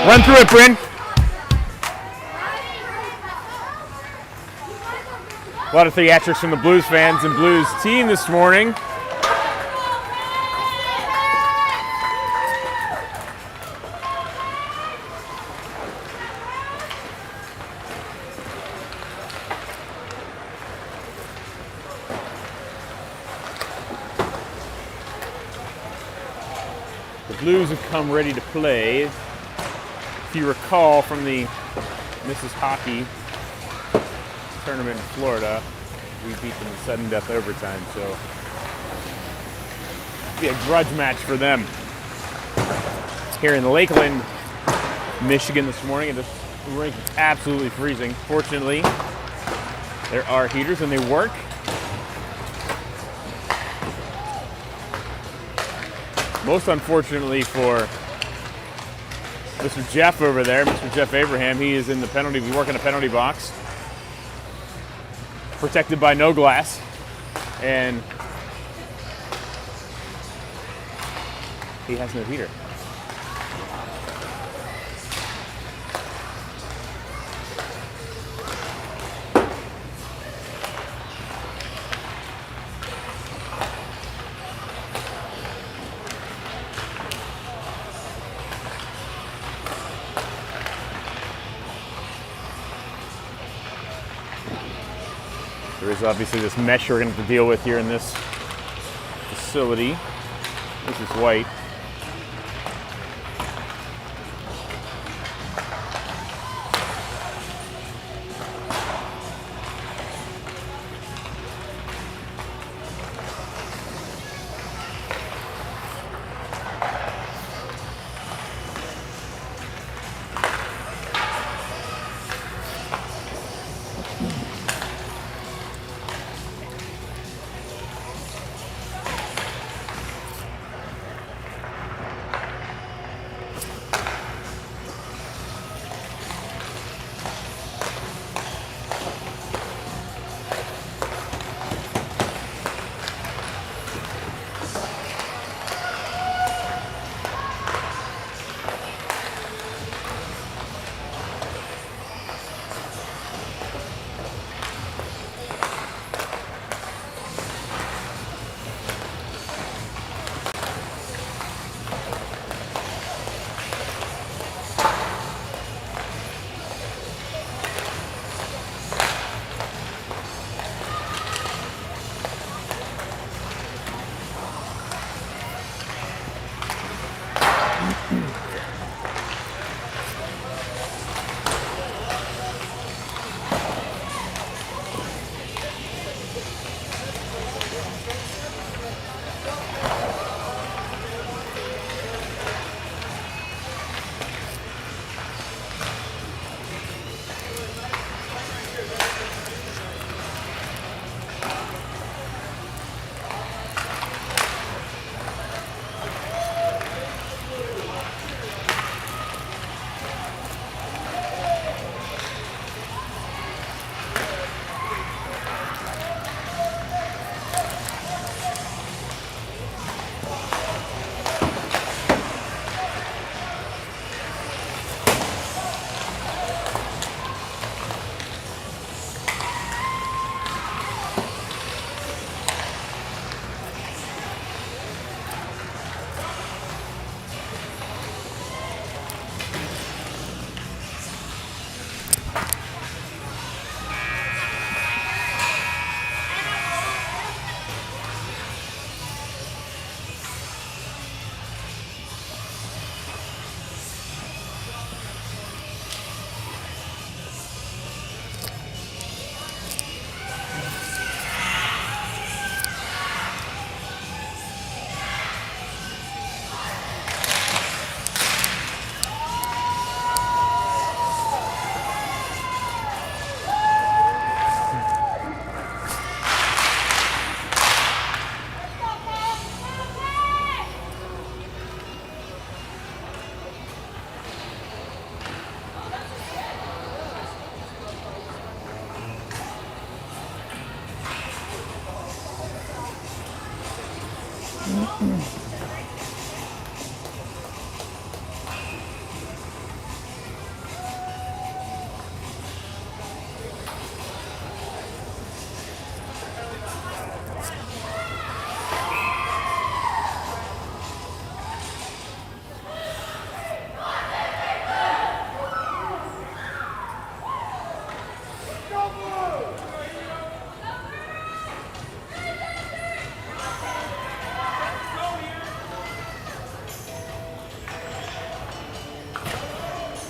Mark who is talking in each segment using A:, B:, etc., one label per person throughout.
A: Run through it, Bryn. A lot of theatrics from the Blues fans and Blues team this morning. The Blues have come ready to play. If you recall from the Mrs. Hockey tournament in Florida, we beat them in sudden death overtime, so it'll be a grudge match for them. Here in Lakeland, Michigan this morning, and this rink is absolutely freezing. Fortunately, there are heaters and they work. Most unfortunately for Mr. Jeff over there, Mr. Jeff Abraham, he is in the penalty, we work in a penalty box, protected by no glass, and he has no heater. There is obviously this mesh we're going to have to deal with here in this facility. This is white.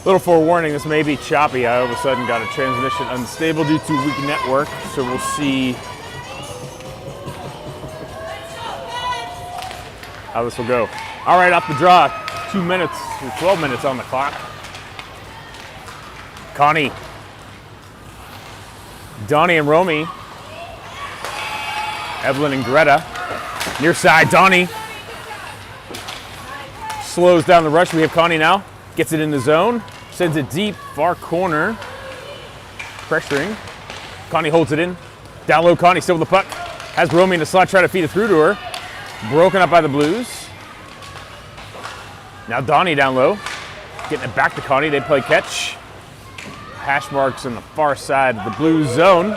A: Little forewarning, this may be choppy. I all of a sudden got a transmission unstable due to weak network, so we'll see how this will go. All right, off the draw, 2 minutes, or 12 minutes on the clock. Connie, Donnie and Romy, Evelyn and Greta. Near side, Donnie slows down the rush. We have Connie now, gets it in the zone, sends it deep, far corner, pressuring. Connie holds it in. Down low, Connie still with the puck. Has Romy in the slot, try to feed it through to her. Broken up by the Blues. Now Donnie down low, getting it back to Connie. They play catch. Hash marks on the far side of the Blues zone.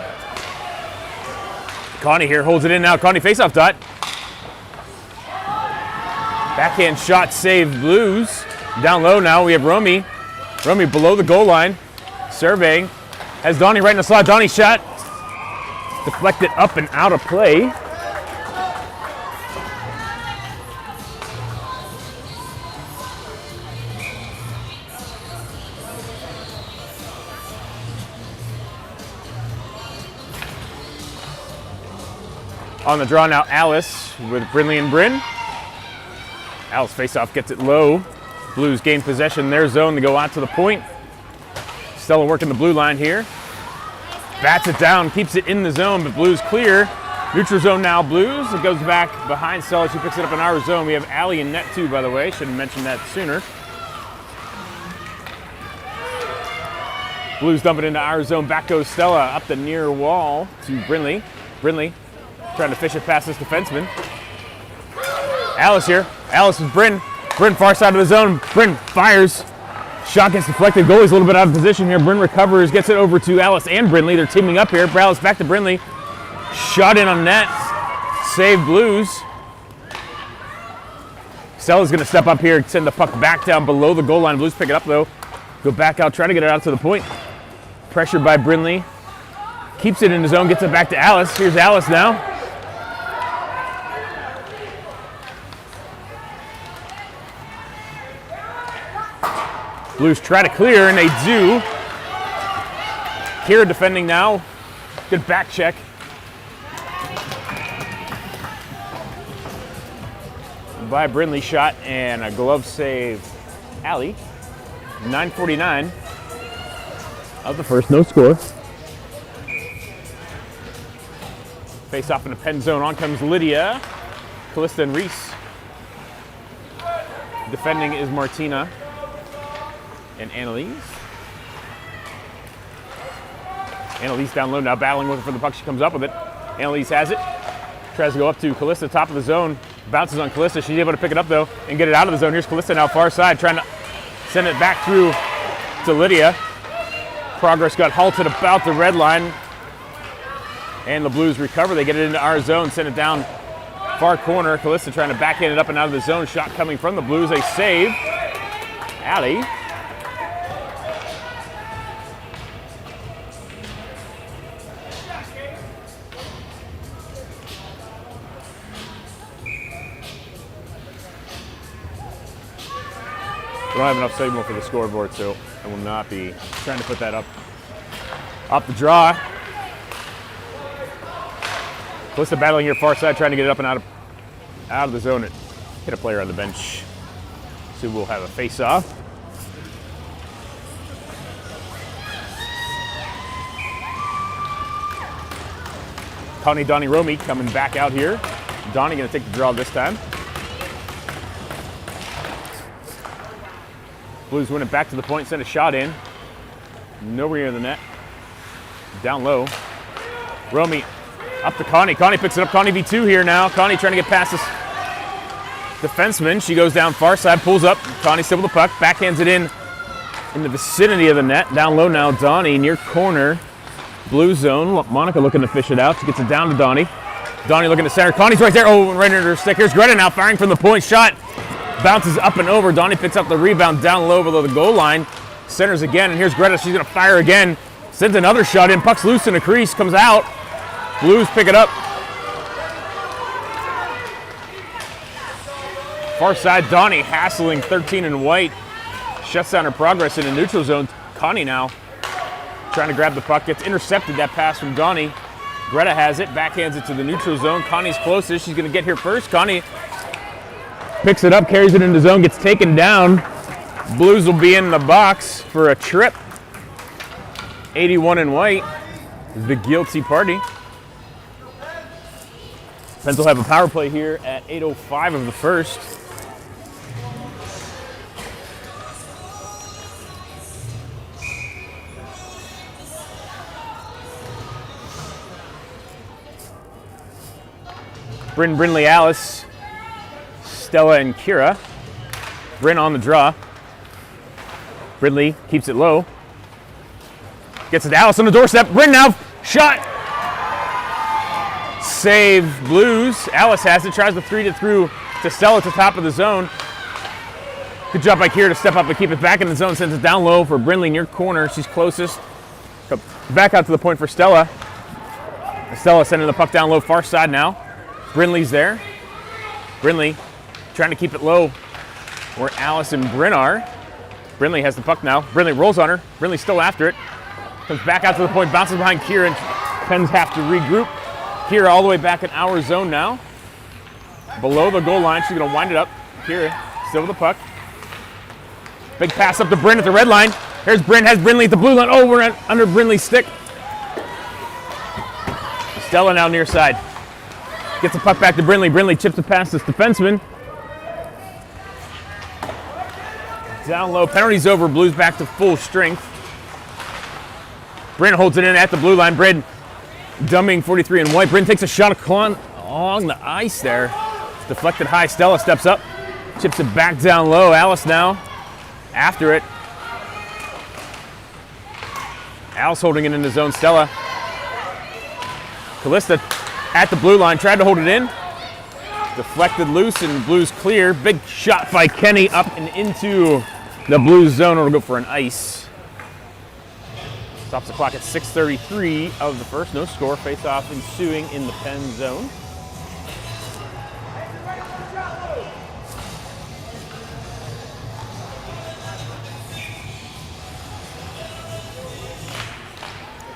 A: Connie here holds it in now. Connie faceoff dot. Backhand shot save Blues. Down low now we have Romy. Romy below the goal line. Surveying. Has Donnie right in the slot. Donnie shot. Deflected up and out of play. On the draw now, Alice with Brinley and Bryn. Alice faceoff gets it low. Blues gain possession in their zone to go out to the point. Stella working the blue line here. Bats it down, keeps it in the zone, but Blues clear. Neutral zone now, Blues. It goes back behind Stella. She picks it up in our zone. We have Allie in net too, by the way. Should have mentioned that sooner. Blues dump it into our zone. Back goes Stella up the near wall to Brinley. Brinley trying to fish it past this defenseman. Alice here. Alice with Bryn. Bryn far side of the zone. Bryn fires. Shot gets deflected. Goalie's a little bit out of position here. Bryn recovers, gets it over to Alice and Brinley. They're teaming up here. Alice back to Brinley. Shot in on net. Save Blues. Stella's going to step up here, send the puck back down below the goal line. Blues pick it up though. Go back out, try to get it out to the point. Pressured by Brinley. Keeps it in his zone, gets it back to Alice. Here's Alice now. Blues try to clear, and they do. Kira defending now. Good back check. By Brinley, shot and a glove save. Allie. 9:49 of the first, no score. Face off in the pen zone. On comes Lydia. Callista and Reese. Defending is Martina and Annalise. Annalise down low now, battling with her for the puck. She comes up with it. Annalise has it. Tries to go up to Callista, top of the zone. Bounces on Callista. She's able to pick it up though and get it out of the zone. Here's Callista now, far side, trying to send it back through to Lydia. Progress got halted about the red line. And the Blues recover. They get it into our zone, send it down far corner. Callista trying to backhand it up and out of the zone. Shot coming from the Blues. They save. Allie. We don't have enough signal for the scoreboard, so I will not be trying to put that up. Off the draw. Callista battling here far side, trying to get it up and out of the zone. It hit a player on the bench. So we'll have a face-off. Connie, Donnie, Romy coming back out here. Donnie going to take the draw this time. Blues win it back to the point, send a shot in. Nowhere near the net. Down low. Romy up to Connie. Connie picks it up. Connie V2 here now. Connie trying to get past this defenseman. She goes down far side, pulls up. Connie still with the puck. Backhands it in the vicinity of the net. Down low now, Donnie near corner. Blue zone. Monica looking to fish it out. She gets it down to Donnie. Donnie looking to center. Connie's right there. Oh, right under her stick. Here's Greta now firing from the point. Shot. Bounces up and over. Donnie picks up the rebound down low below the goal line. Centers again, and here's Greta. She's going to fire again. Sends another shot in. Puck's loose in a crease. Comes out. Blues pick it up. Far side, Donnie hassling 13 in white. shuts down her progress in a neutral zone. Connie now trying to grab the puck. Gets intercepted, that pass from Donnie. Greta has it, backhands it to the neutral zone. Connie's closest. She's going to get here first. Connie picks it up, carries it into zone, gets taken down. Blues will be in the box for a trip. 81 in white, the guilty party. Pens will have a power play here at 8:05 of the first. Bryn, Brinley, Alice, Stella, and Kira. Bryn on the draw. Brinley keeps it low. Gets it to Alice on the doorstep. Bryn now, shot. Save Blues. Alice has it, tries to 3-2 through to Stella at the top of the zone. Good job by Kira to step up and keep it back in the zone. Sends it down low for Brinley near corner. She's closest. Back out to the point for Stella. Stella sending the puck down low, far side now. Brinley's there. Brinley trying to keep it low where Alice and Bryn are. Brinley has the puck now. Brinley rolls on her. Brinley's still after it. Comes back out to the point, bounces behind Kira, and Pens have to regroup. Kira all the way back in our zone now. Below the goal line, she's going to wind it up. Kira still with the puck. Big pass up to Bryn at the red line. Here's Bryn, has Brinley at the blue line. Oh, we're under Brinley's stick. Stella now near side. Gets the puck back to Brinley. Brinley chips it past this defenseman. Down low, penalty's over. Blues back to full strength. Bryn holds it in at the blue line. Bryn dumbing 43 in white. Bryn takes a shot along the ice there. It's deflected high. Stella steps up, chips it back down low. Alice now after it. Alice holding it in the zone. Stella. Callista at the blue line, tried to hold it in. Deflected loose and Blues clear. Big shot by Kenny up and into the Blues zone. It'll go for an ice. Stops the clock at 6:33 of the first. No score. Face-off ensuing in the Penn zone.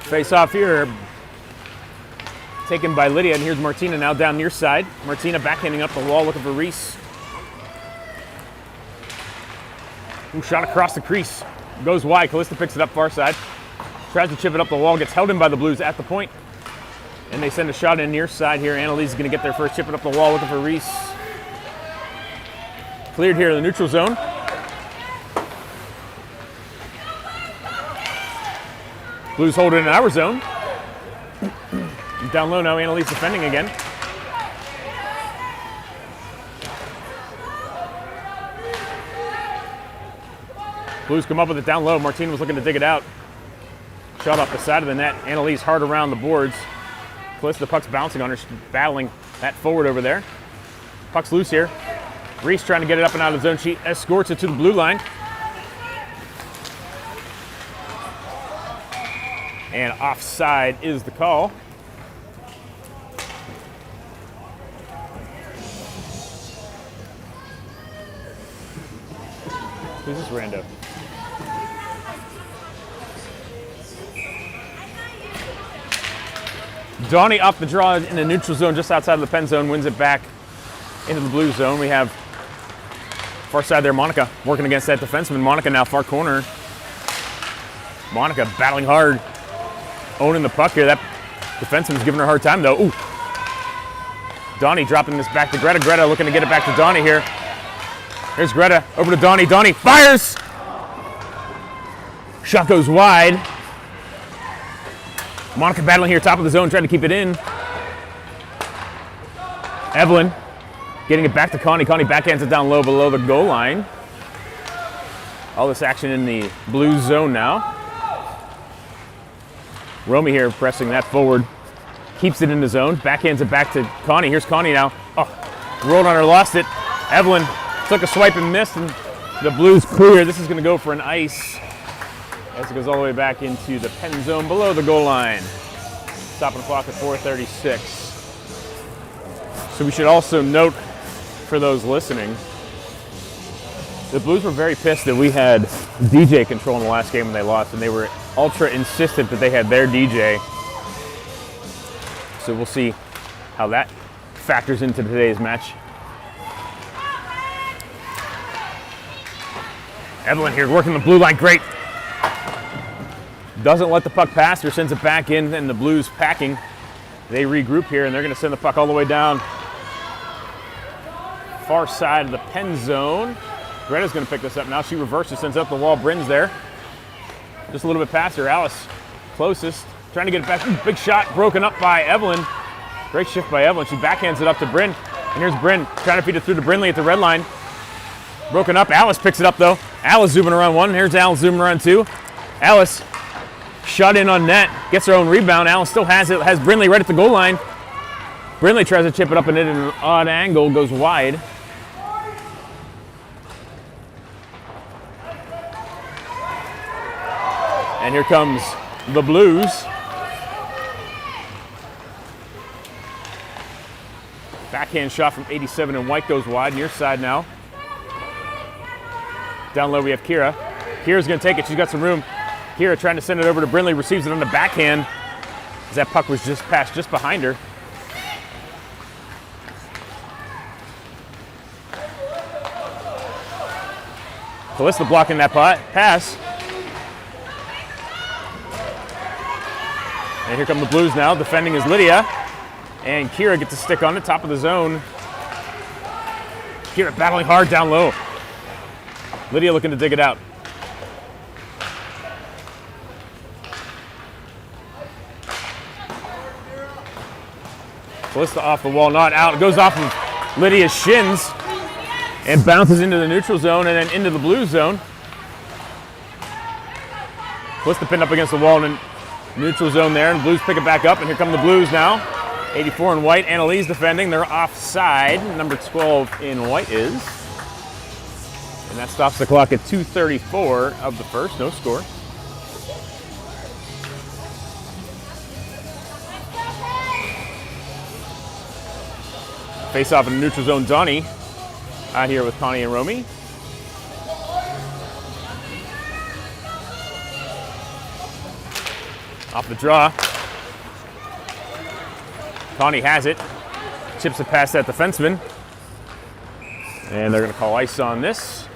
A: Face-off here. Taken by Lydia, and here's Martina now down near side. Martina backhanding up the wall, looking for Reese. Ooh, shot across the crease. Goes wide. Callista picks it up far side. Tries to chip it up the wall. Gets held in by the Blues at the point. And they send a shot in near side here. Annalise is going to get there first. Chip it up the wall, looking for Reese. Cleared here in the neutral zone. Blues hold it in our zone. Down low now, Annalise defending again. Blues come up with it down low. Martina was looking to dig it out. Shot off the side of the net. Annalise hard around the boards. Callista, the puck's bouncing on her. She's battling that forward over there. Puck's loose here. Reese trying to get it up and out of the zone. She escorts it to the blue line. And offside is the call. Who's this rando? Donnie off the draw in the neutral zone just outside of the Penn zone, wins it back into the blue zone. We have far side there, Monica working against that defenseman. Monica now far corner. Monica battling hard, owning the puck here. That defenseman's giving her a hard time though. Ooh. Donnie dropping this back to Greta. Greta looking to get it back to Donnie here. Here's Greta, over to Donnie. Donnie fires! Shot goes wide. Monica battling here, top of the zone, trying to keep it in. Evelyn getting it back to Connie. Connie backhands it down low below the goal line. All this action in the blue zone now. Romy here pressing that forward. Keeps it in the zone, backhands it back to Connie. Here's Connie now. Oh, rolled on her, lost it. Evelyn took a swipe and missed, and the Blues clear. This is going to go for an ice as it goes all the way back into the Penn zone below the goal line. Stopping the clock at 4:36. So we should also note for those listening, The Blues were very pissed that we had DJ control in the last game when they lost, and they were ultra insistent that they had their DJ. So we'll see how that factors into today's match. Evelyn here working the blue line, great. Doesn't let the puck pass or sends it back in, and the Blues packing. They regroup here, and they're going to send the puck all the way down far side of the pen zone. Greta's going to pick this up now. She reverses, sends up the wall. Bryn's there. Just a little bit past her. Alice closest, trying to get it back. Ooh, big shot broken up by Evelyn. Great shift by Evelyn. She backhands it up to Bryn. And here's Bryn trying to feed it through to Brynley at the red line. Broken up. Alice picks it up though. Alice zooming around one. Here's Alice zooming around two. Alice shut in on net. Gets her own rebound. Alice still has it. Has Brynley right at the goal line. Brynley tries to chip it up and in an odd angle. Goes wide. And here comes the Blues. Backhand shot from 87 and White goes wide. Near side now. Down low we have Kira. Kira's going to take it. She's got some room. Kira trying to send it over to Brynley. Receives it on the backhand. As that puck was just passed just behind her. Calista blocking that pass. And here come the Blues now. Defending is Lydia. And Kira gets a stick on the top of the zone. Kira battling hard down low. Lydia looking to dig it out. Calista off the wall, not out. It goes off of Lydia's shins and bounces into the neutral zone and then into the Blues zone. Calista pinned up against the wall and neutral zone there, and Blues pick it back up, and here come the Blues now. 84 in White. Annalise defending. They're offside. Number 12 in White is. And that stops the clock at 2:34 of the first. No score. Face off in the neutral zone. Donnie out here with Connie and Romy. Off the draw. Connie has it. Chips it past that defenseman. And they're going to call ice on this.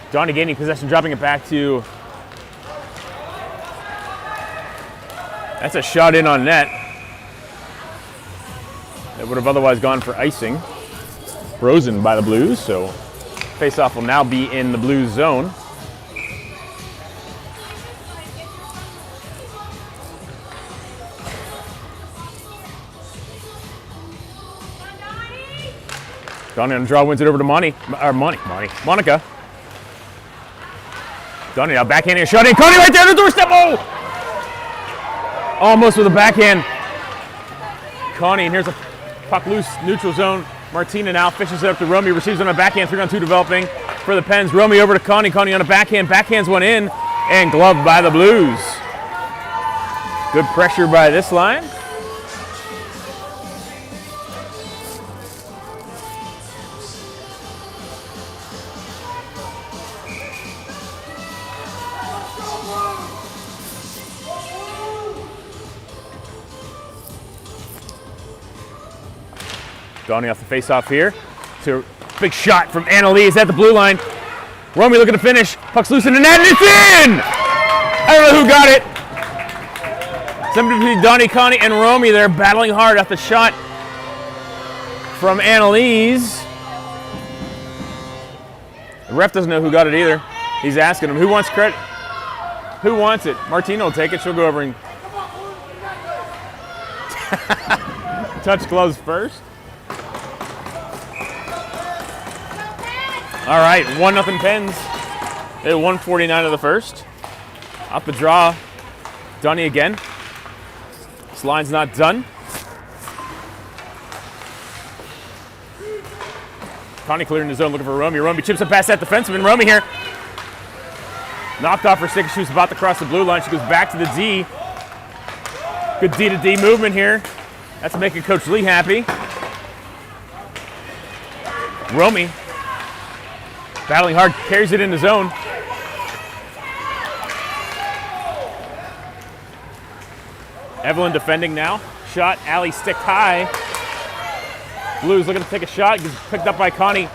A: Donnie gaining possession, dropping it back to... That's a shot in on net. That would have otherwise gone for icing. Frozen by the Blues, so face-off will now be in the Blues zone. Donnie on the draw, wins it over to Monica. Donnie now backhanding a shot in. Connie right there on the doorstep. Oh! Almost with a backhand. Connie, and here's a puck loose, neutral zone. Martina now fishes it up to Romy, receives on a backhand, 3-on-2 developing for the Pens. Romy over to Connie. Connie on a backhand, backhands one in, and gloved by the Blues. Good pressure by this line. Donnie off the face-off here. To big shot from Annalise at the blue line. Romy looking to finish. Puck's loose in the net, and it's in! I don't know who got it. Somebody between Donnie, Connie, and Romy there battling hard at the shot from Annalise. The ref doesn't know who got it either. He's asking him, who wants credit? Who wants it? Martina will take it. She'll go over and touch gloves first. All right, 1-0 Pens. They had 1:49 of the first. Off the draw, Donnie again. This line's not done. Connie clearing the zone, looking for Romy. Romy chips it past that defenseman. Romy here. Knocked off her stick. She was about to cross the blue line. She goes back to the D. Good D to D movement here. That's making Coach Lee happy. Romy battling hard, carries it in the zone. Evelyn defending now. Shot, Allie stick high. Blues looking to take a shot, gets picked up by Connie.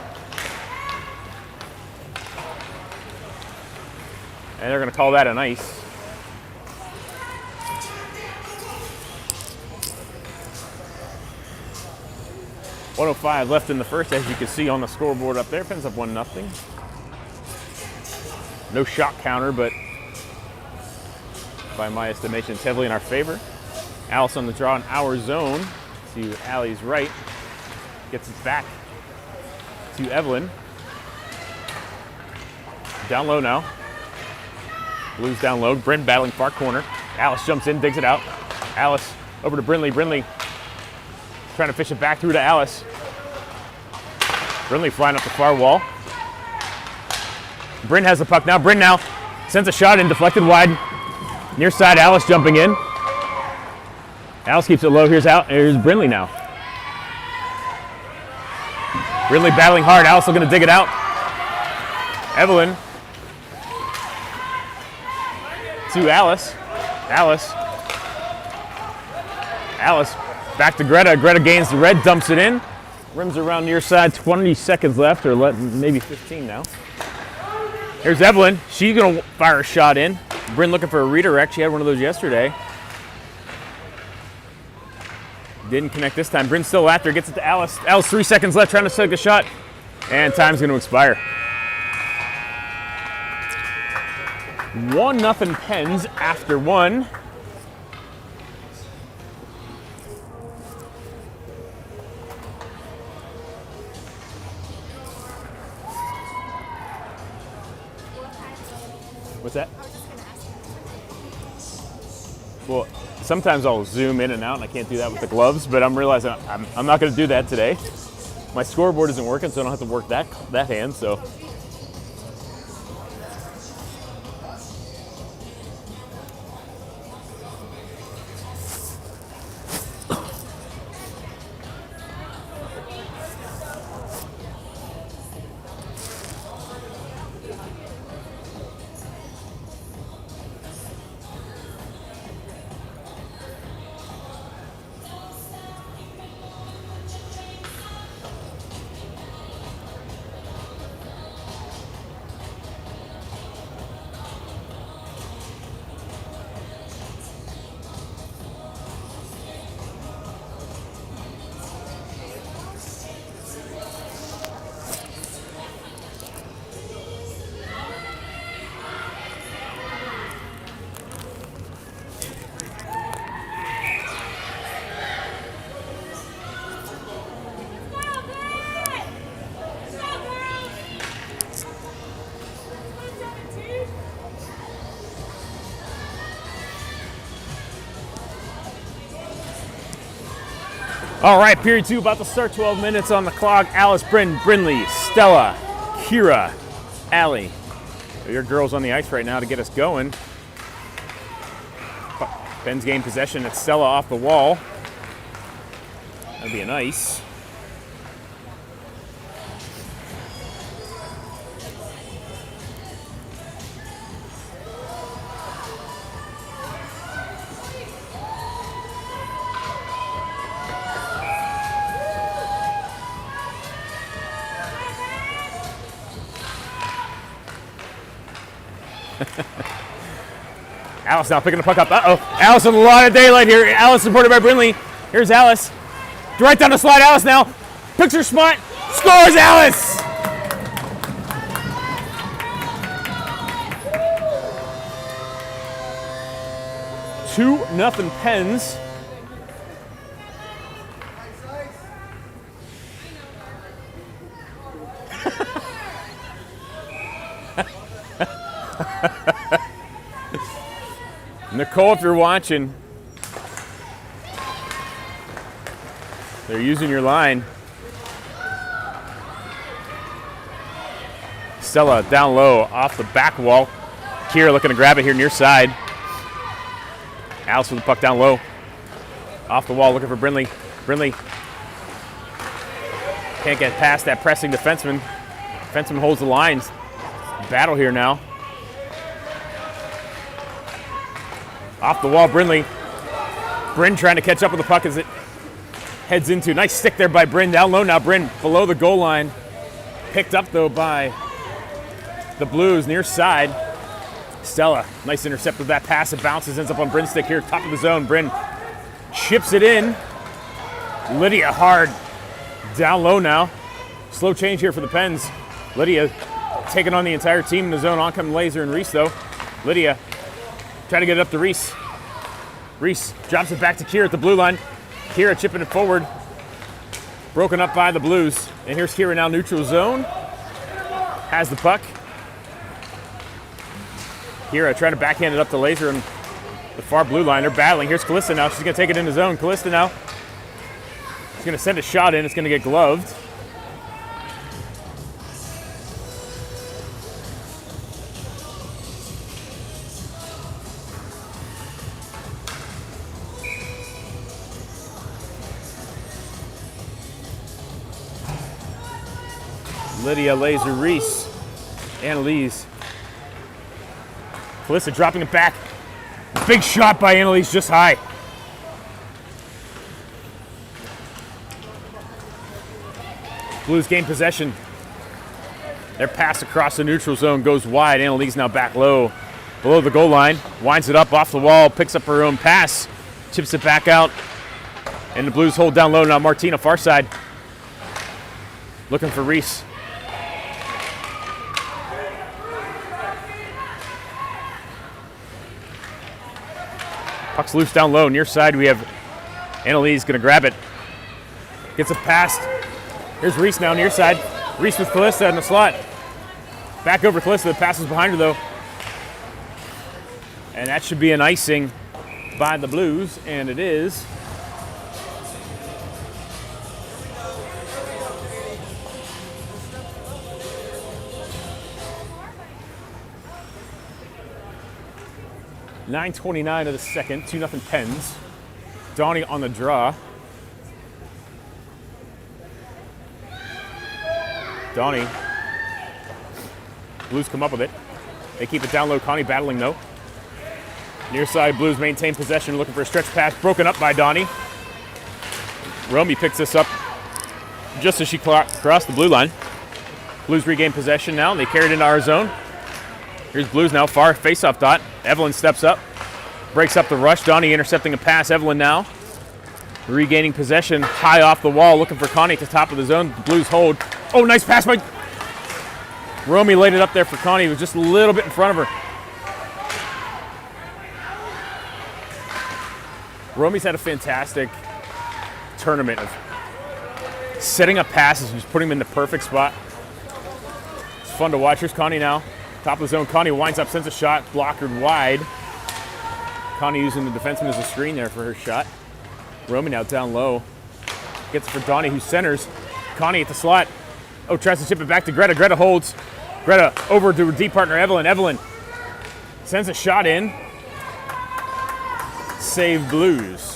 A: And they're going to call that an ice. .105 left in the first, as you can see on the scoreboard up there. Pens up 1-0. No shot counter, but by my estimation, it's heavily in our favor. Alice on the draw in our zone to Allie's right. Gets it back to Evelyn. Down low now. Blues down low. Bryn battling far corner. Alice jumps in, digs it out. Alice over to Brinley. Brinley trying to fish it back through to Alice. Brinley flying up the far wall. Bryn has the puck now. Bryn now sends a shot in, deflected wide. Near side, Alice jumping in. Alice keeps it low. Here's Brinley now. Brinley battling hard. Alice looking to dig it out. Evelyn to Alice. Alice back to Greta. Greta gains the red, dumps it in. Rims around near side. 20 seconds left, or maybe 15 now. Here's Evelyn. She's going to fire a shot in. Bryn looking for a redirect. She had one of those yesterday. Didn't connect this time. Bryn still after. Gets it to Alice. Alice, 3 seconds left, trying to take a shot. And time's going to expire. 1-0 Pens after one. What's that? Well, sometimes I'll zoom in and out, and I can't do that with the gloves, but I'm realizing I'm not going to do that today. My scoreboard isn't working, so I don't have to work that hand, so. All right, period two about to start. 12 minutes on the clock. Alice, Bryn, Brinley, Stella, Kira, Allie. Your girls on the ice right now to get us going. Ben's gained possession. It's Stella off the wall. That'll be an ice. Alice now picking the puck up. Uh-oh. Alice with a lot of daylight here. Alice supported by Brinley. Here's Alice. Right down the slide. Alice now. Picks her spot. Scores Alice! Two nothing Pens. Nicole, if you're watching, they're using your line. Stella down low off the back wall. Kira looking to grab it here near side. Alice with the puck down low. Off the wall looking for Brindley. Brindley can't get past that pressing defenseman. Defenseman holds the lines. Battle here now. Off the wall, Brindley. Bryn trying to catch up with the puck as it heads into. Nice stick there by Bryn. Down low now, Bryn below the goal line. Picked up though by the Blues near side. Stella, nice intercept with that pass. It bounces, ends up on Bryn's stick here, top of the zone. Bryn chips it in. Lydia hard. Down low now. Slow change here for the Pens. Lydia taking on the entire team in the zone. On coming Laser and Reese though. Lydia trying to get it up to Reese. Reese drops it back to Kira at the blue line. Kira chipping it forward. Broken up by the Blues. And here's Kira now neutral zone. Has the puck. Kira trying to backhand it up to Laser on the far blue line. They're battling. Here's Callista now. She's going to take it in the zone. Callista now. She's going to send a shot in. It's going to get gloved. Lydia, Laser, Reese, Annalise. Callista dropping it back. Big shot by Annalise, just high. Blues gain possession. Their pass across the neutral zone goes wide. Annalise now back low, below the goal line. Winds it up off the wall, picks up her own pass, chips it back out. And the Blues hold down low now. Martina, far side. Looking for Reese. Puck's loose down low. Near side, we have Annalise going to grab it. Gets it past. Here's Reese now, near side. Reese with Callista in the slot. Back over Callista. The pass is behind her, though. And that should be an icing by the Blues, and it is. .9:29 of the second, 2-0 Pens. Donnie on the draw. Donnie. Blues come up with it. They keep it down low. Connie battling though. Near side, Blues maintain possession, looking for a stretch pass. Broken up by Donnie. Romy picks this up just as she crossed the blue line. Blues regain possession now, and they carry it into our zone. Here's Blues now, far face-off dot. Evelyn steps up, breaks up the rush. Donnie intercepting a pass. Evelyn now regaining possession, high off the wall, looking for Connie at the top of the zone. The Blues hold. Oh, nice pass by Romy. Laid it up there for Connie, who was just a little bit in front of her. Romy's had a fantastic tournament of setting up passes and just putting them in the perfect spot. It's fun to watch. Here's Connie now. Top of the zone. Connie winds up, sends a shot, blockered wide. Connie using the defenseman as a screen there for her shot. Romy now down low. Gets it for Donnie, who centers. Connie at the slot. Oh, tries to chip it back to Greta. Greta holds. Greta over to her D partner, Evelyn. Evelyn sends a shot in. Save Blues.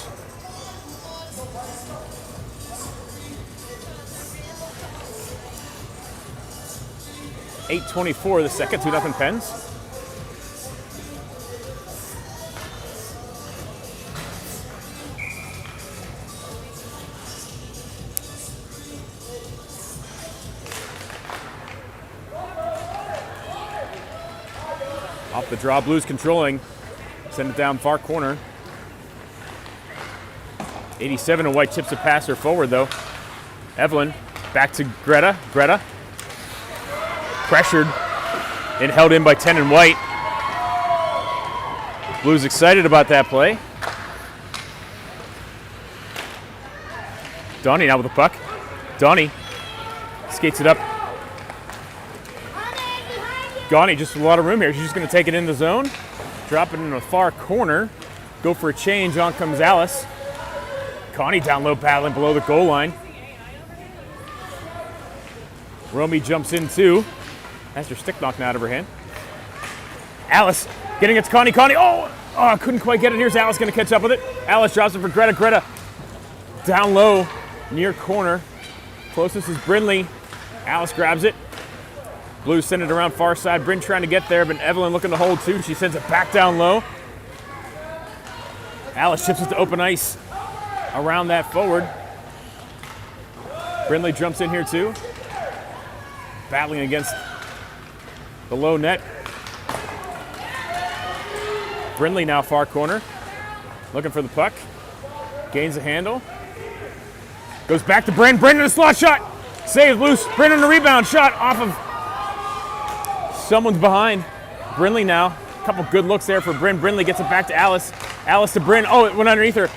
A: .8:24 the second, 2-0 Pens. Off the draw, Blues controlling. Send it down far corner. 87 and White chips a passer forward though. Evelyn back to Greta. Greta pressured and held in by 10 and White. Blues excited about that play. Donnie now with the puck. Donnie skates it up. Donnie just with a lot of room here. She's just going to take it in the zone. Drop it in the far corner. Go for a change. On comes Alice. Connie down low, battling below the goal line. Romy jumps in too. Has her stick knocked out of her hand. Alice getting it to Connie. Connie, couldn't quite get it. Here's Alice going to catch up with it. Alice drops it for Greta. Greta down low, near corner. Closest is Brindley. Alice grabs it. Blues send it around far side. Bryn trying to get there, but Evelyn looking to hold too. She sends it back down low. Alice chips it to open ice around that forward. Brindley jumps in here too. Battling against the low net. Brindley now far corner. Looking for the puck. Gains the handle. Goes back to Bryn. Bryn in a slot shot. Saved loose. Bryn on a rebound shot off of someone's behind. Brindley now. A couple good looks there for Bryn. Brindley gets it back to Alice. Alice to Bryn. Oh, it went underneath her.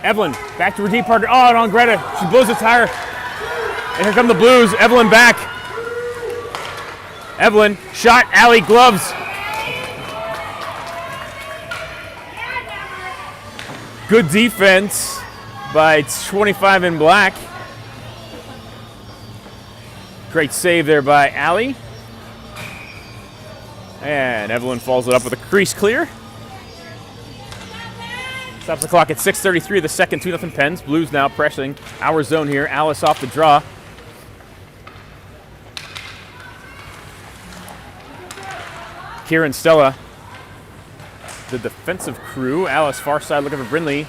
A: Evelyn back to her deep partner. Oh, and on Greta. She blows a tire. And here come the Blues. Evelyn back. Evelyn shot. Alley gloves. Good defense by 25 in black. Great save there by Alley. And Evelyn follows it up with a crease clear. Stops the clock at 6:33 of the second, 2-0 Pens. Blues now pressing our zone here. Alice off the draw. Kieran Stella, the defensive crew. Alice far side looking for Brindley.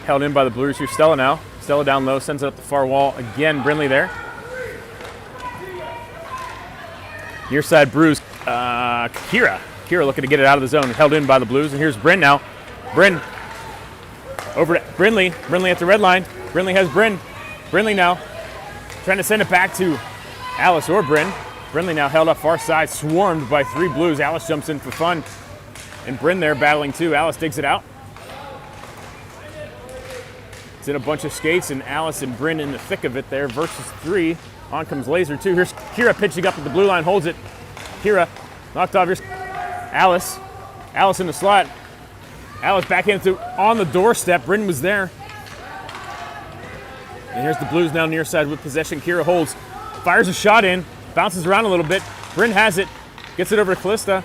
A: Held in by the Blues. Here's Stella now. Stella down low, sends it up the far wall. Again, Brindley there. Near side Bruce. Kira looking to get it out of the zone. Held in by the Blues. And here's Bryn now. Bryn over to Brindley. Brindley at the red line. Brindley has Bryn. Brindley now trying to send it back to Alice or Bryn. Brindley now held up far side, swarmed by 3 Blues. Alice jumps in for fun. And Bryn there battling too. Alice digs it out. It's in a bunch of skates, and Alice and Bryn in the thick of it there versus 3. On comes Laser too. Here's Kira pitching up at the blue line, holds it. Kira knocked off. Here's Alice. Alice in the slot. Alice back into on the doorstep. Bryn was there. And here's the Blues now near side with possession. Kira holds, fires a shot in, bounces around a little bit. Bryn has it, gets it over to Callista.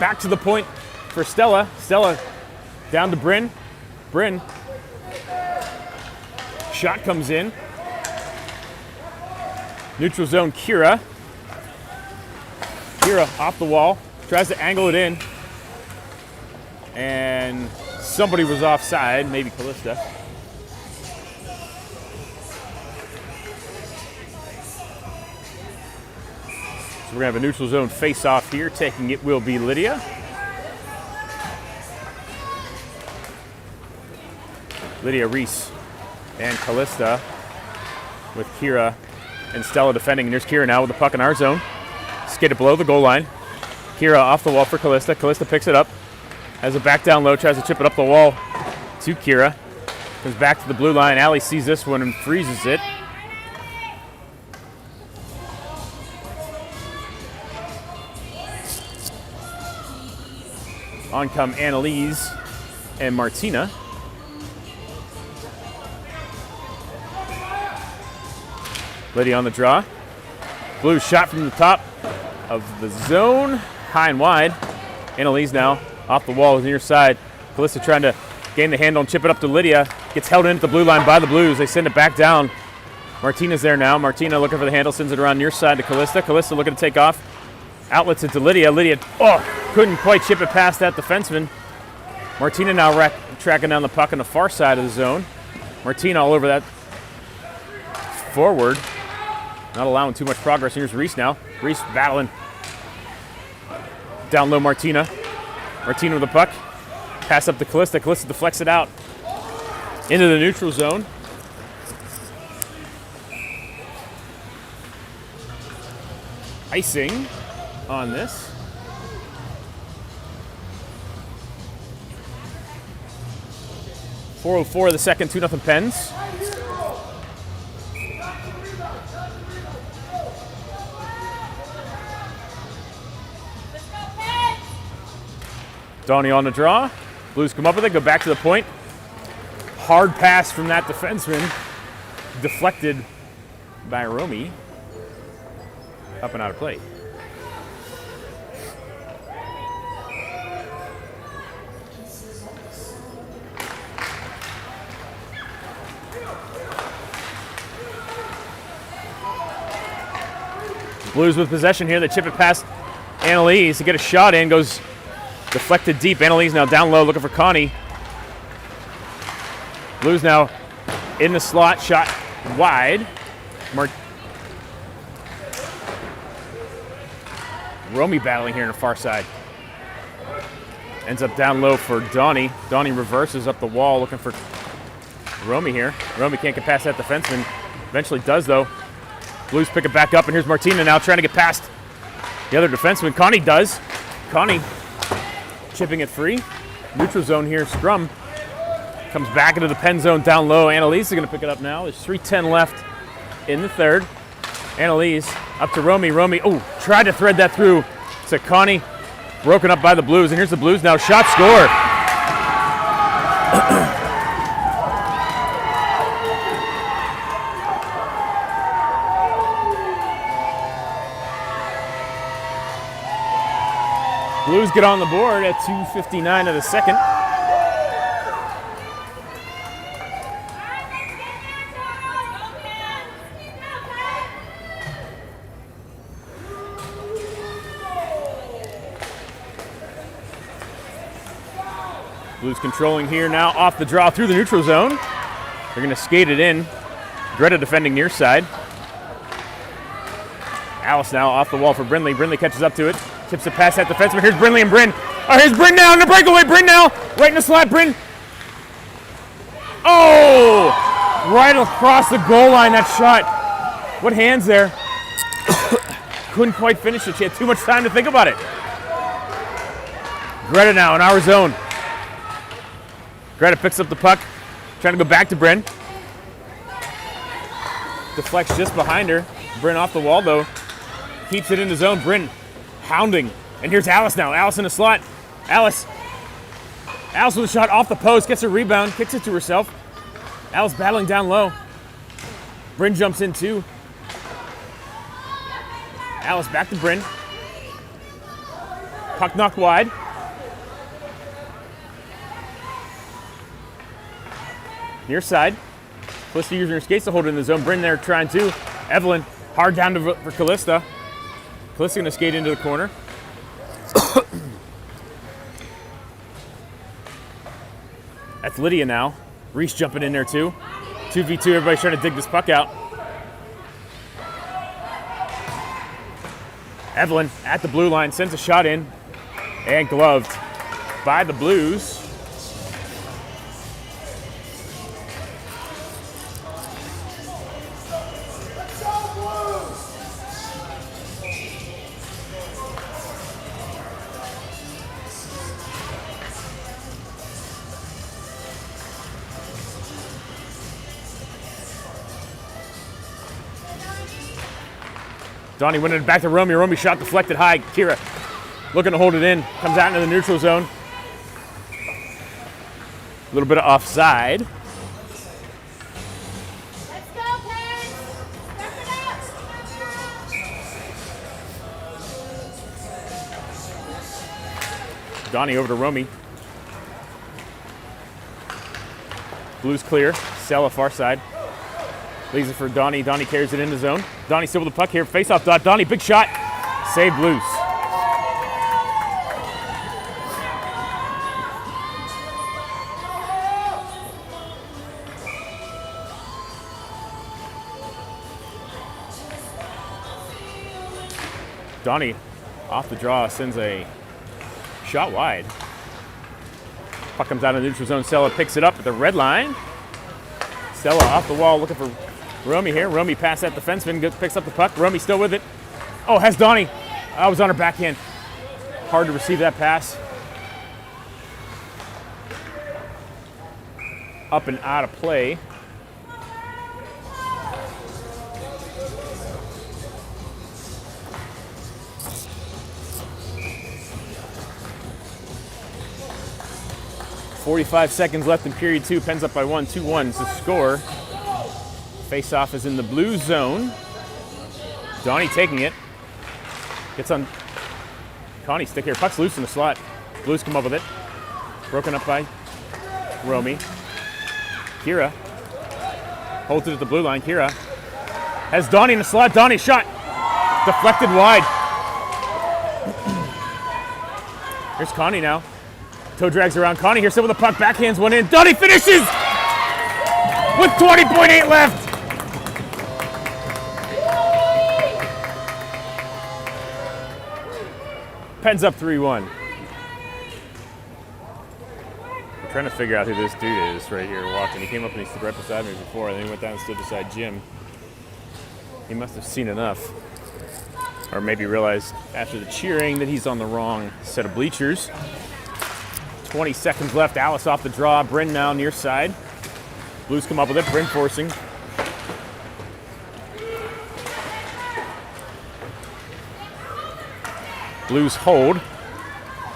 A: Back to the point for Stella. Stella down to Bryn. Bryn. Shot comes in. Neutral zone, Kira. Kira off the wall. Tries to angle it in. And somebody was offside, maybe Callista. So we're going to have a neutral zone face-off here. Taking it will be Lydia. Lydia Reese and Callista with Kira and Stella defending. And here's Kira now with the puck in our zone. Skated below the goal line. Kira off the wall for Callista. Callista picks it up. Has it back down low. Tries to chip it up the wall to Kira. Comes back to the blue line. Allie sees this one and freezes it. On come Annalise and Martina. Lydia on the draw. Blue shot from the top of the zone. High and wide. Annalise now off the wall, near side. Callista trying to gain the handle and chip it up to Lydia. Gets held in at the blue line by the Blues. They send it back down. Martina's there now. Martina looking for the handle, sends it around near side to Callista. Callista looking to take off. Outlets it to Lydia. Lydia, couldn't quite chip it past that defenseman. Martina now tracking down the puck on the far side of the zone. Martina all over that forward. Not allowing too much progress. Here's Reese now. Reese battling. Down low, Martina. Martina with the puck. Pass up to Callista. Callista deflects it out into the neutral zone. Icing on this. .404 of the second, 2-0 Pens. Donnie on the draw. Blues come up with it, go back to the point. Hard pass from that defenseman. Deflected by Romy. Up and out of play. Blues with possession here. They chip it past Annalise to get a shot in. Goes deflected deep. Annalise now down low looking for Connie. Blues now in the slot. Shot wide. Romy battling here in the far side. Ends up down low for Donnie. Donnie reverses up the wall looking for Romy here. Romy can't get past that defenseman. Eventually does though. Blues pick it back up, and here's Martina now trying to get past the other defenseman. Connie does. Connie chipping it free. Neutral zone here, scrum. Comes back into the pen zone down low. Annalise is going to pick it up now. There's 3:10 left in the third. Annalise up to Romy. Romy, tried to thread that through to Connie. Broken up by the Blues, and here's the Blues now. Shot score. Blues get on the board at 2:59 of the second. Blues controlling here now off the draw through the neutral zone. They're going to skate it in. Greta defending near side. Alice now off the wall for Brindley. Brindley catches up to it. Tips it past that defenseman. Here's Brindley and Bryn. Here's Bryn now in the breakaway. Bryn now. Right in the slot. Bryn. Oh! Right across the goal line, that shot. What hands there? Couldn't quite finish it. She had too much time to think about it. Greta now in our zone. Greta picks up the puck. Trying to go back to Bryn. Deflects just behind her. Bryn off the wall, though. Keeps it in the zone. Bryn hounding. And here's Alice now. Alice in the slot. Alice with a shot off the post. Gets a rebound. Kicks it to herself. Alice battling down low. Bryn jumps in too. Alice back to Bryn. Puck knocked wide. Near side. Callista using her skates to hold it in the zone. Bryn there trying to. Evelyn hard down for Callista. Callista gonna skate into the corner. That's Lydia now. Reese jumping in there too. 2v2, everybody's trying to dig this puck out. Evelyn at the blue line, sends a shot in. And gloved by the Blues. Donnie winning it back to Romy. Romy shot deflected high. Kira looking to hold it in. Comes out into the neutral zone. A little bit of offside.
B: Let's go, Pens! Step it up!
A: Donnie over to Romy. Blues clear. Sella far side. Leaves it for Donnie. Donnie carries it in the zone. Donnie still with the puck here. Face off dot. Donnie, big shot. Save Blues. Donnie off the draw sends a shot wide. Puck comes out of the neutral zone. Sella picks it up at the red line. Sella off the wall looking for Romy here. Romy past that defenseman, picks up the puck. Romy still with it. Oh, has Donnie. I was on her backhand. Hard to receive that pass. Up and out of play. .45 seconds left in period two. Pens up by 1, 2-1 is the score. Face-off is in the blue zone. Donnie taking it. Gets on Connie, stick here. Puck's loose in the slot. Blues come up with it. Broken up by Romy. Kira holds it at the blue line. Kira has Donnie in the slot. Donnie shot. Deflected wide. Here's Connie now. Toe drags around Connie. Here's some with the puck. Backhands one in. Donnie finishes with 20.8 left. Pens up 3-1. I'm trying to figure out who this dude is right here walking. He came up and he stood right beside me before, and then he went down and stood beside Jim. He must have seen enough. Or maybe realized after the cheering that he's on the wrong set of bleachers. 20 seconds left. Alice off the draw. Bryn now near side. Blues come up with it. Bryn forcing. Blues hold.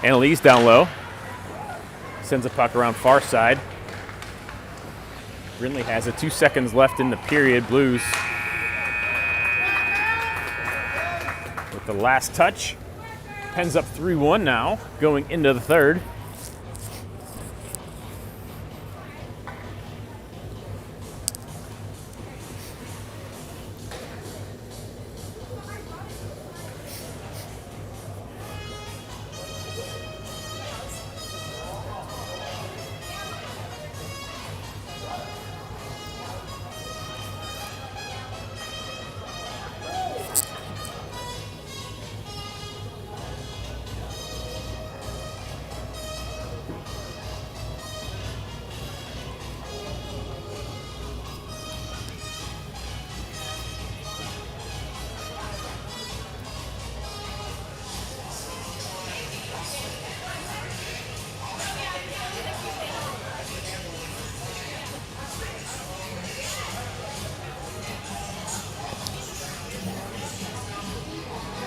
A: Annalise down low. Sends a puck around far side. Brindley has it. 2 seconds left in the period. Blues with the last touch. Pens up 3-1 now, going into the third.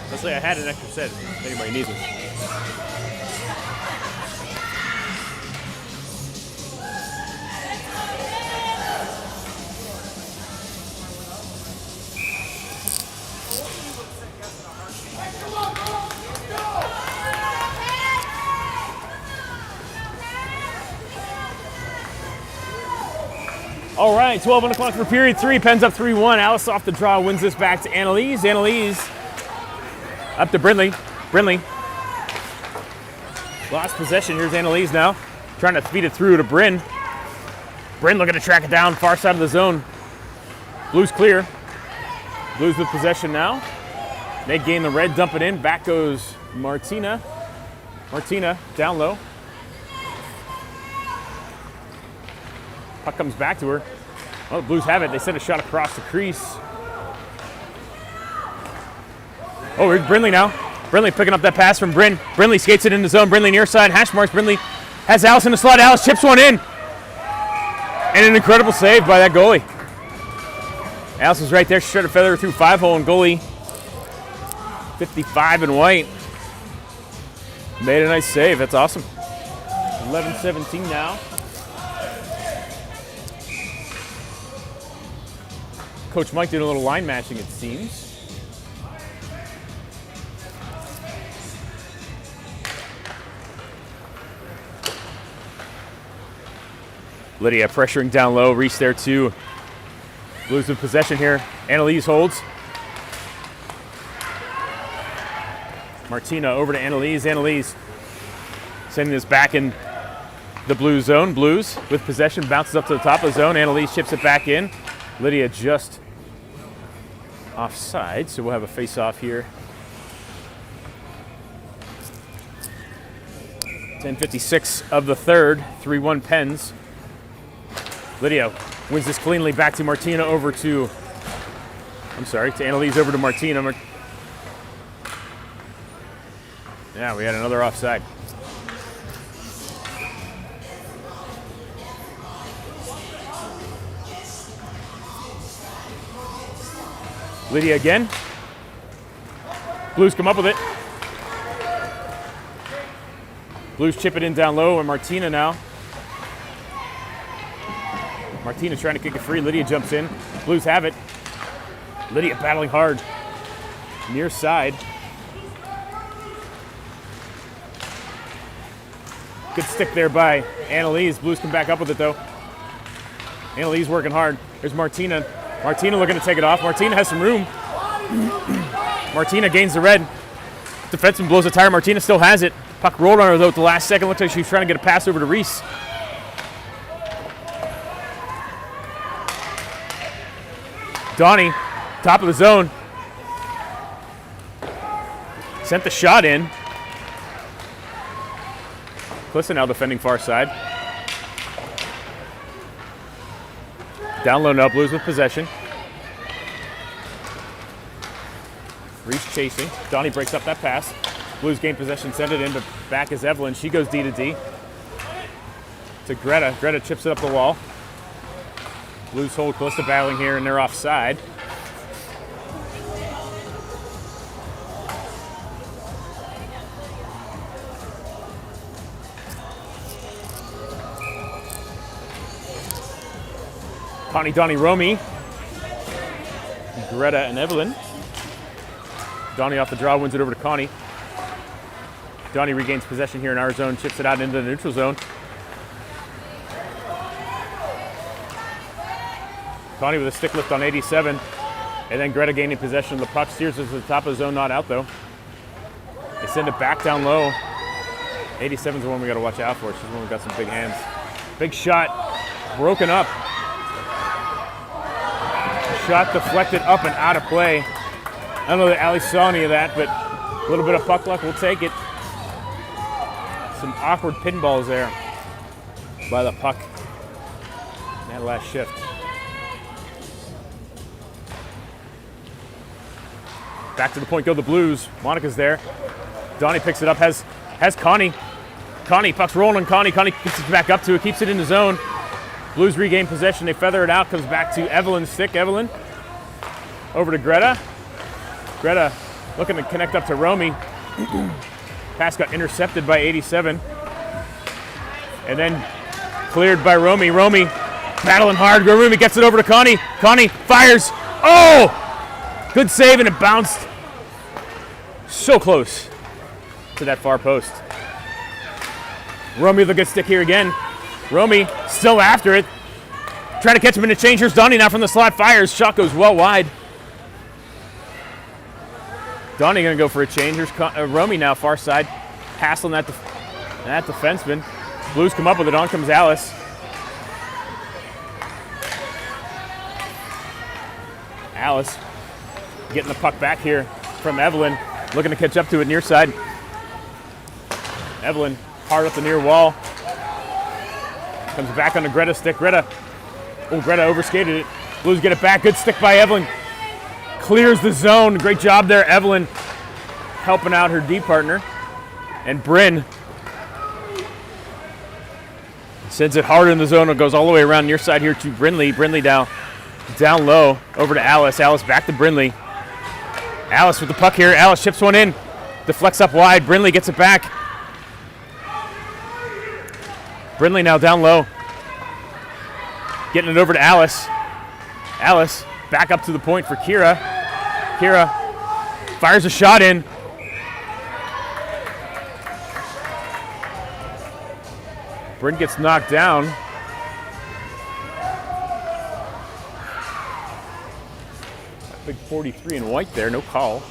A: Let's say I had an extra set if anybody needs it. All right, 12 on the clock for period 3. Pens up 3-1. Alice off the draw wins this back to Annalise. Annalise up to Brindley. Brindley lost possession. Here's Annalise now, trying to feed it through to Bryn. Bryn looking to track it down, far side of the zone. Blues clear. Blues with possession now. They gain the red, dump it in. Back goes Martina. Martina down low. Puck comes back to her. Oh, the Blues have it. They send a shot across the crease. Oh, here's Brindley now. Brindley picking up that pass from Bryn. Brindley skates it in the zone. Brindley near side. Hash marks. Brindley has Alice in the slot. Alice chips one in. And an incredible save by that goalie. Alice was right there. She tried to feather through 5-hole, and goalie 55 in white made a nice save. That's awesome. 11-17 now. Coach Mike did a little line matching, it seems. Lydia pressuring down low. Reese there too. Blues with possession here. Annalise holds. Martina over to Annalise. Annalise sending this back in the blue zone. Blues with possession. Bounces up to the top of the zone. Annalise chips it back in. Lydia just offside, so we'll have a face-off here. 10:56 of the third. 3-1 Pens. Lydia wins this cleanly back to Martina over to, to Annalise over to Martina. Yeah, we had another offside. Lydia again. Blues come up with it. Blues chip it in down low, and Martina now. Martina trying to kick it free. Lydia jumps in. Blues have it. Lydia battling hard. Near side. Good stick there by Annalise. Blues come back up with it, though. Annalise working hard. There's Martina. Martina looking to take it off. Martina has some room. Martina gains the red. Defenseman blows a tire. Martina still has it. Puck rolled on her, though, at the last second. Looks like she was trying to get a pass over to Reese. Donnie, top of the zone. Sent the shot in. Clissa now defending far side. Down low now, Blues with possession. Reese chasing. Donnie breaks up that pass. Blues gain possession, send it in, but back is Evelyn. She goes D to D. To Greta. Greta chips it up the wall. Blues hold Calista battling here, and they're offside. Connie, Donnie, Romy. Greta and Evelyn. Donnie off the draw, wins it over to Connie. Donnie regains possession here in our zone, chips it out into the neutral zone. Connie with a stick lift on 87. And then Greta gaining possession of the puck. Steers us to the top of the zone, not out though. They send it back down low. 87's the one we got to watch out for. She's the one who got some big hands. Big shot, broken up. Shot deflected up and out of play. I don't know that Allie saw any of that, but a little bit of puck luck, we'll take it. Some awkward pinballs there by the puck in that last shift. Back to the point go the Blues. Monica's there. Donnie picks it up, has Connie. Connie, puck's rolling on Connie. Connie gets it back up to it, keeps it in the zone. Blues regain possession, they feather it out, comes back to Evelyn's stick. Evelyn over to Greta. Greta looking to connect up to Romy. Pass got intercepted by 87. And then cleared by Romy. Romy battling hard. Romy gets it over to Connie. Connie fires. Oh! Good save, and it bounced so close to that far post. Romy with a good stick here again. Romy still after it. Trying to catch him in the change. Here's Donnie now from the slot. Fires. Shot goes well wide. Donnie going to go for a change. Here's Romy now far side. Hassling that defenseman. Blues come up with it. On comes Alice. Alice getting the puck back here from Evelyn. Looking to catch up to it near side. Evelyn hard up the near wall. Comes back on the Greta stick. Greta overskated it. Blues get it back. Good stick by Evelyn. Clears the zone. Great job there, Evelyn. Helping out her D partner. And Bryn sends it harder in the zone. It goes all the way around near side here to Brinley. Brinley down low. Over to Alice. Alice back to Brinley. Alice with the puck here. Alice chips one in. Deflects up wide. Brinley gets it back. Brinley now down low. Getting it over to Alice. Alice back up to the point for Kira. Kira fires a shot in. Bryn gets knocked down. Big 43 in white there, no call.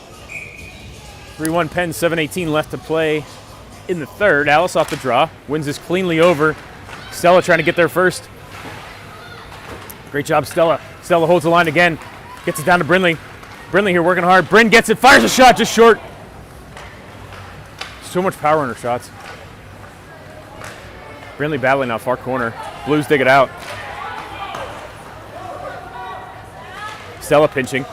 A: 3-1 Penn, 7:18 left to play in the third. Alice off the draw, wins this cleanly over. Stella trying to get there first. Great job, Stella. Stella holds the line again, gets it down to Brinley. Brinley here working hard. Bryn gets it, fires a shot just short. So much power in her shots. Brinley battling now, far corner. Blues dig it out. Stella pinching.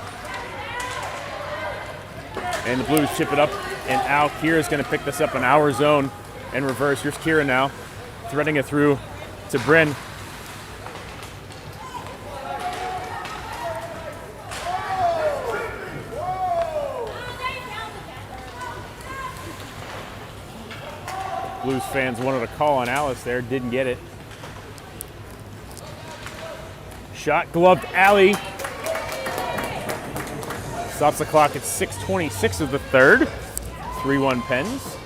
A: And the Blues chip it up and out. Kira's going to pick this up in our zone and reverse. Here's Kira now, threading it through to Bryn. Blues fans wanted a call on Alice there, didn't get it. Shot gloved alley. Stops the clock at 6:26 of the third. 3-1 Pens.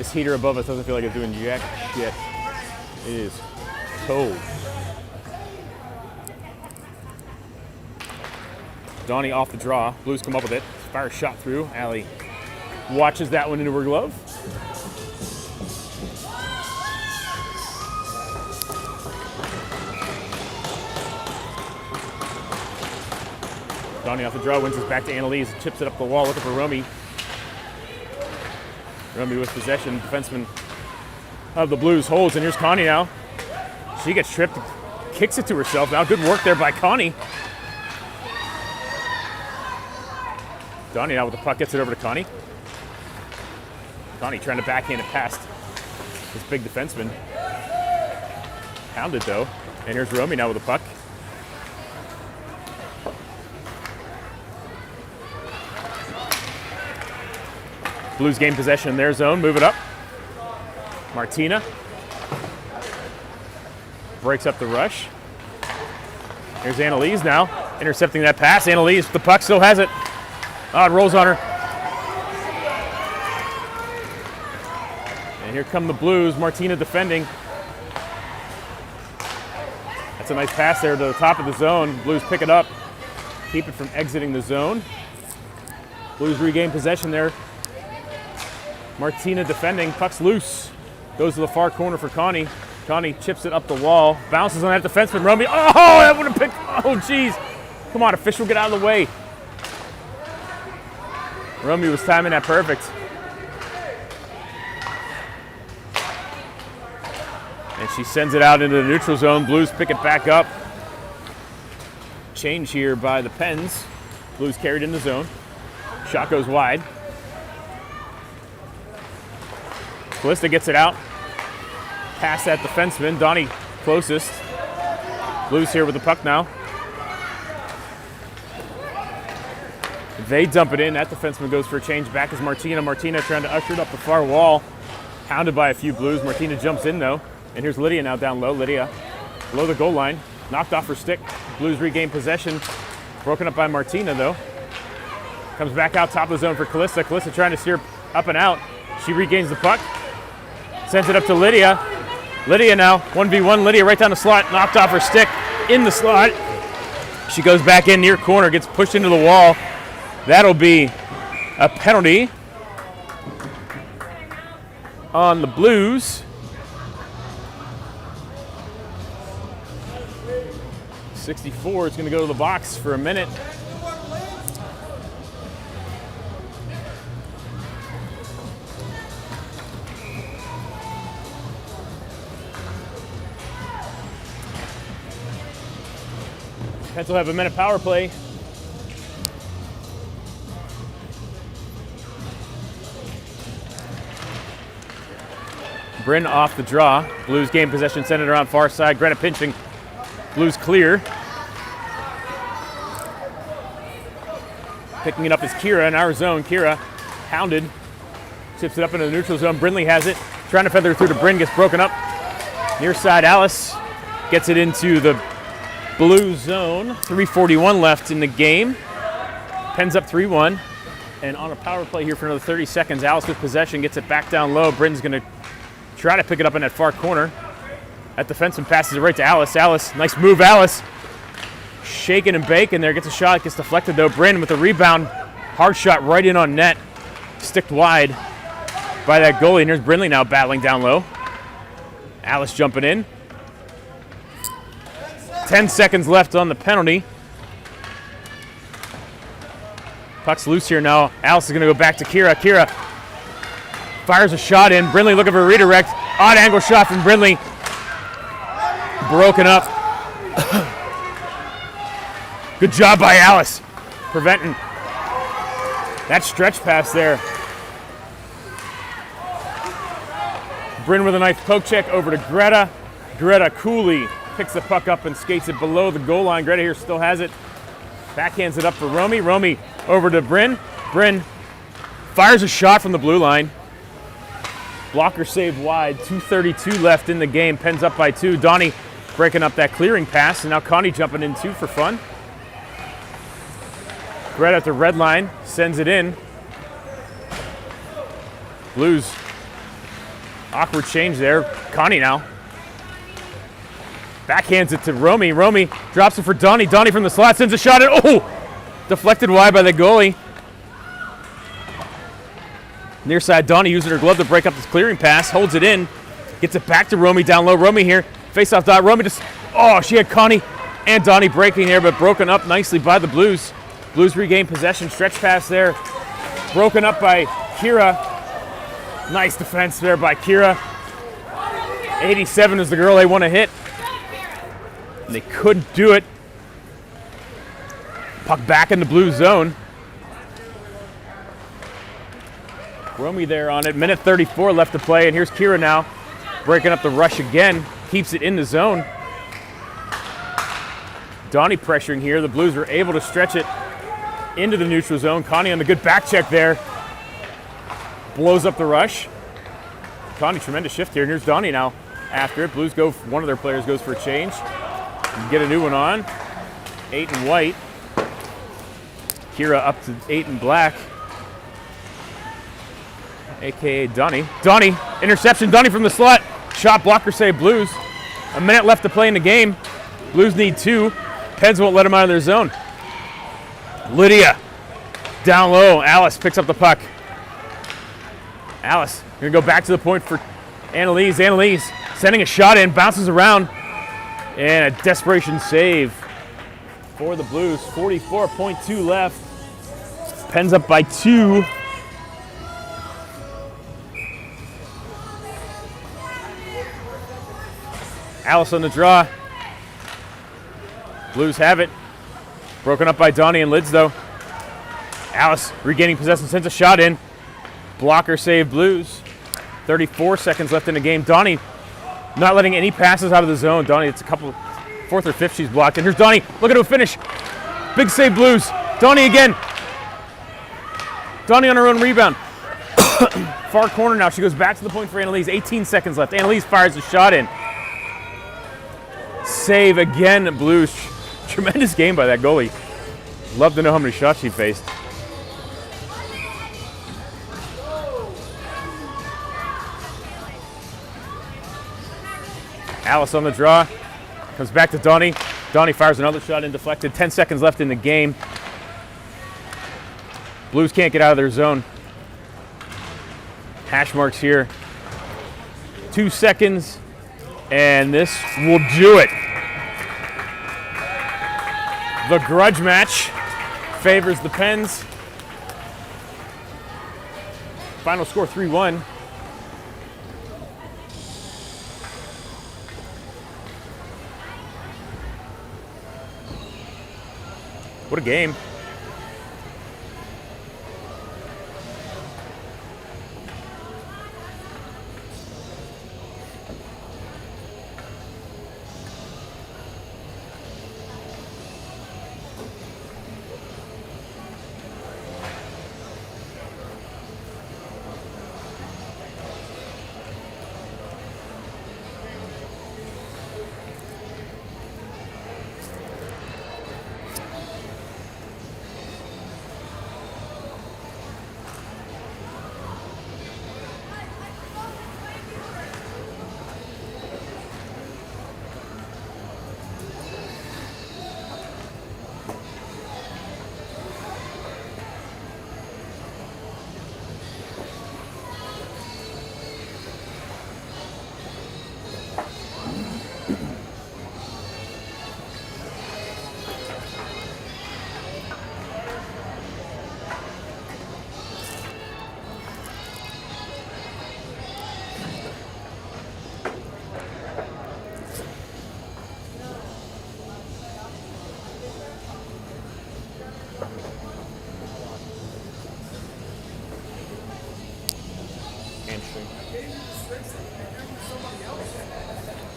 A: This heater above us doesn't feel like it's doing jack shit. It is cold. Donnie off the draw. Blues come up with it. Fire shot through. Allie watches that one into her glove. Donnie off the draw, wins it back to Annalise, chips it up the wall, looking for Romy. Romy with possession, defenseman of the Blues holds, and here's Connie now. She gets tripped, kicks it to herself. Now good work there by Connie. Donnie now with the puck, gets it over to Connie. Connie trying to backhand it past this big defenseman. Pounded though, and here's Romy now with the puck. Blues gain possession in their zone, move it up. Martina breaks up the rush. Here's Annalise now, intercepting that pass. Annalise, the puck still has it. Oh, it rolls on her. And here come the Blues, Martina defending. That's a nice pass there to the top of the zone. Blues pick it up, keep it from exiting the zone. Blues regain possession there. Martina defending, puck's loose. Goes to the far corner for Connie. Connie chips it up the wall, bounces on that defenseman, Romy. Oh, that would have picked, oh geez. Come on, official, get out of the way. Romy was timing that perfect. And she sends it out into the neutral zone. Blues pick it back up. Change here by the Pens. Blues carried in the zone. Shot goes wide. Callista gets it out. Past that defenseman. Donnie closest. Blues here with the puck now. They dump it in. That defenseman goes for a change. Back is Martina. Martina trying to usher it up the far wall. Pounded by a few Blues. Martina jumps in though. And here's Lydia now down low. Lydia below the goal line. Knocked off her stick. Blues regain possession. Broken up by Martina though. Comes back out top of the zone for Callista. Callista trying to steer up and out. She regains the puck. Sends it up to Lydia. Lydia now, 1v1. Lydia right down the slot. Knocked off her stick in the slot. She goes back in near corner. Gets pushed into the wall. That'll be a penalty on the Blues. 64 is going to go to the box for a minute. Pens will have a minute power play. Bryn off the draw. Blues gain possession, send it around far side. Greta pinching. Blues clear. Picking it up is Kira in our zone. Kira pounded. Chips it up into the neutral zone. Brindley has it. Trying to feather it through to Bryn. Gets broken up. Near side, Alice gets it into the Blue zone. 3:41 left in the game. Pens up 3-1. And on a power play here for another 30 seconds, Alice with possession gets it back down low. Bryn's going to try to pick it up in that far corner. That defenseman passes it right to Alice. Alice, nice move, Alice. Shaking and baking there. Gets a shot, gets deflected though. Bryn with the rebound. Hard shot right in on net. Sticked wide by that goalie. And here's Brindley now battling down low. Alice jumping in. 10 seconds left on the penalty. Puck's loose here now. Alice is going to go back to Kira. Kira fires a shot in. Brindley looking for a redirect. Odd angle shot from Brindley. Broken up. Good job by Alice preventing that stretch pass there. Bryn with a nice poke check over to Greta. Greta coolly picks the puck up and skates it below the goal line. Greta here still has it. Backhands it up for Romy. Romy over to Bryn. Bryn fires a shot from the blue line. Blocker saved wide. 2:32 left in the game. Pens up by 2. Donnie breaking up that clearing pass. And now Connie jumping in too for fun. Greta at the red line. Sends it in. Blues Awkward change there. Connie now. Backhands it to Romy. Romy drops it for Donnie. Donnie from the slot sends a shot. And deflected wide by the goalie. Near side, Donnie using her glove to break up this clearing pass. Holds it in. Gets it back to Romy down low. Romy here. Face-off dot. Romy just... she had Connie and Donnie breaking there, but broken up nicely by the Blues. Blues regain possession. Stretch pass there. Broken up by Kira. Nice defense there by Kira. 87 is the girl they want to hit. And they couldn't do it. Puck back in the Blue zone. Romy there on it. Minute 34 left to play, and here's Kira now. Breaking up the rush again. Keeps it in the zone. Donnie pressuring here. The Blues are able to stretch it into the neutral zone. Connie on the good back check there. Blows up the rush. Connie, tremendous shift here. And here's Donnie now after it. Blues go, one of their players goes for a change. Get a new one on. 8 in white. Kira up to 8 in black. AKA Donnie. Donnie, interception. Donnie from the slot. Shot blocker save Blues. A minute left to play in the game. Blues need 2. Pens won't let them out of their zone. Lydia down low. Alice picks up the puck. Alice going to go back to the point for Annalise. Annalise sending a shot in, bounces around, and a desperation save for the Blues. 44.2 left. Pens up by 2. Alice on the draw. Blues have it. Broken up by Donnie and Lids, though. Alice regaining possession, sends a shot in. Blocker save Blues. 34 seconds left in the game. Donnie not letting any passes out of the zone. Donnie, it's a couple, 4th or 5th she's blocked. And here's Donnie, looking to a finish. Big save Blues. Donnie again. Donnie on her own rebound. Far corner now. She goes back to the point for Annalise. 18 seconds left. Annalise fires a shot in. Save again, Blues. Tremendous game by that goalie. Love to know how many shots she faced. Alice on the draw. Comes back to Donnie. Donnie fires another shot in, deflected. 10 seconds left in the game. Blues can't get out of their zone. Hash marks here. 2 seconds. And this will do it. The grudge match favors the Pens. Final score 3-1. What a game.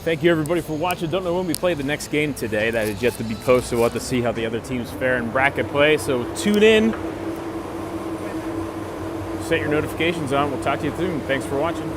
A: Thank you everybody for watching. Don't know when we play the next game today. That is yet to be posted. We'll have to see how the other teams fare in bracket play. So tune in. Set your notifications on. We'll talk to you soon. Thanks for watching.